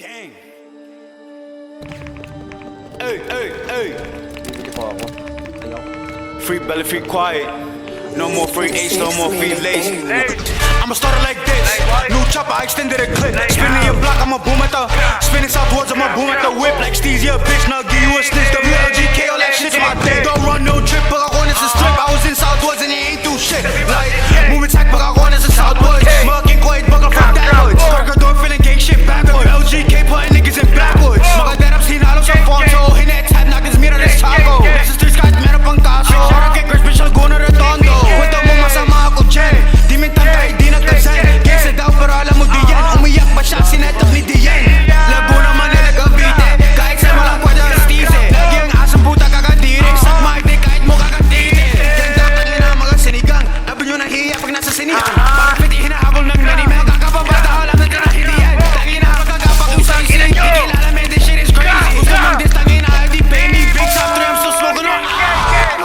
Gang. Hey, hey, hey. Free belly, free quiet. No more free H, no more free lazy. I'ma start it like this. New chopper, I extended a clip. Spinning your block, I'ma boom at the. Spinning southwards, I'ma boom at the whip. Like Steez, yeah, bitch, now give you a snitch. WLGK, all that shit's my day. Don't run no trip, but I want it's a strip. I was in southwards and he ain't do shit. Like, moving tech, but I want it's a southwards. Smoking quiet, but I fuck that hood. Kirk door feeling gang shit backwards. LGK putting niggas in backwards. Mga that I'm seen, I don't so far, so hit that tab, knock this mirror, this taco. This is 3 skies, meron pang kaso. Shout out kay Chris, bitch, I'll go na redondo. Kwento mo masama ako dyan. Di mintan tayo, di nagkasan. Kesa daw, pero alam mo di yan. Umiyak pa siya, sinetap ni Diyan. Laguna man na nag-abite. Kahit sa mga pwede ang stize. Yung asang puta kakadiri. Sak maite, kahit mo kakatiri. Ganda tangin na mga sinigang. Labi nyo nang hiya pag nasa sinigang. Parang pwede hinahabol ng nani. May kakapabata, alam na tira hindi yan. Tangin na magkakapak yung sa isin. Kikilala man, this shit is crazy. Gusto mong dis, tangin na, di pay me. Big soft drums, so smoking on.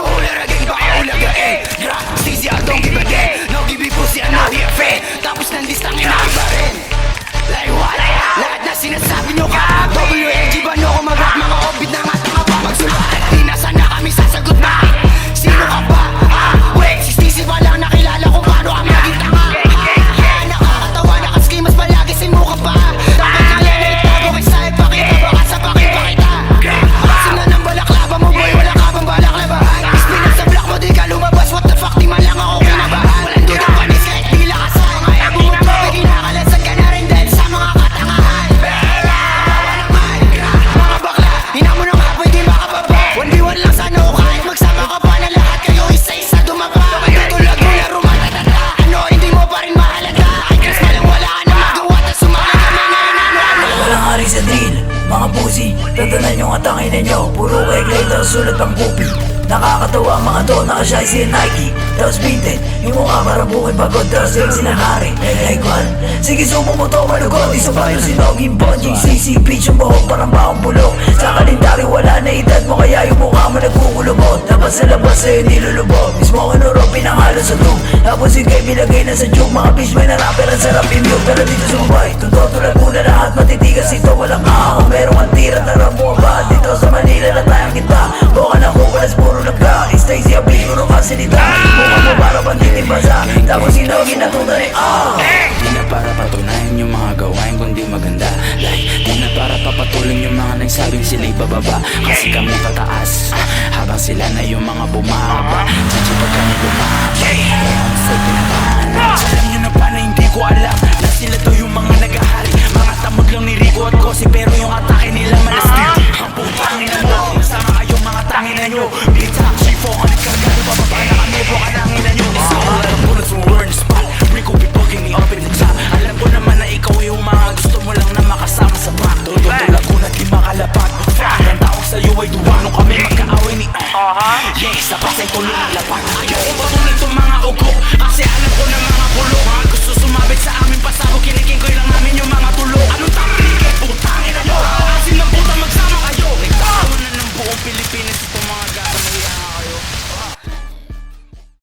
Uliragin ba, ulagain. Stizy, I don't give a damn. No give me pussy, I know the affair. Tapos ng list, tangin na iba rin. Like what? Lahat na sinasabi nyo ka. WLG ba nyo ko mag-rap? Mga orbit na nga tanga pa magsulatan. Di na sana kami sasagot na. Sino ka ba? Wait, si Stizy pa lang nakilala kung paano ka maging tanga. Nakakatawa, nakaskimas palagi si mukha pa. Dapat na yan ay tago kay sa'yo. Pakita baka sa pakita. Asim na ng balaklava mo boy, wala ka bang balaklabahan. Ispinan sa block mo, di ka lumabas. What the fuck, di man lang ako kinabahan. Walang dudang panis kahit di lakas sa mga ebo mo pa. Kinakalasag ka na rin dahil sa mga katangahan. Bawa naman, mga bakla. Hina mo ng kapoy, di makababa. 1v1 lang sana o kahit magsama ka pa na lahat kayo isa-isa dumaba. Tutulog mo na rumatatata. Ano, hindi mo pa rin mahalaga. Ay Chris, malang wala ka na magawa. Tas sumali kami ngayon ano. Walang hari sa deal, mga pussy. Tatanan yung atangin ninyo. Puro kay Clayton, sulat ang kupi. Nakakatawa mga to, nakasyay si Nike. Tapos vinted, yung mukha parang bukid pagod. Tapos sexy na hari, like one. Sige sumo mo to, malugot. Isa pa yung sinoging bonjing CC bitch. Yung buhok parang bakong bulok. Sa kalendari wala na edad mo, kaya yung mukha mo nagkukulubot. Tapos sa labas sa'yo nilulubog. Mismo ko nuro, pinangalo sa tube. Tapos yung kay bilagay na sa juke. Mga bitch may narapper ang sarap i-mute. Pero dito sa Mumbai, totoo tulad muna lahat. Matitigas ito, walang ako. Merong ang tira, tara bumaba. Dito sa Manila na tayong kita. Buka na kukulas, puro nagka. Stacy, abiguro ka sinita. Mukha mo para banditin basa. Tapos sinogin na tunay. Di na para patunayan yung mga gawain kundi maganda. Like, di na para papatuloy yung mga nagsabing sila'y bababa. Kasi kami pataas, habang sila na yung mga bumaba. Chichi pag kami bumaba, ang sa pinakahan. Alam nyo na ba na hindi ko alam na sila to yung mga nag-ahari. Mga tamag lang ni Rico at Kosi, pero yung atake nila malastig. Ang putang ina mo, masama kayong mga tangina nyo. Pizza, Shifo, ang nagkargado, bababa na kami, buka langin na nyo. Alam ko na we're in the spot, Rico be bugging me up in the top. Alam ko naman na ikaw yung mga gusto mo lang na makasama sa back. Tutulak ko na di makalapat. Ang tawag sa'yo ay duwa nung kami magkaaway ni yes, dapat sa'y tulong ng lapat. Ayoko patuloy itong mga ugo, kasi alam ko na mga bulok. Mga gusto sumabit sa aming pasabog, kiniking ko yung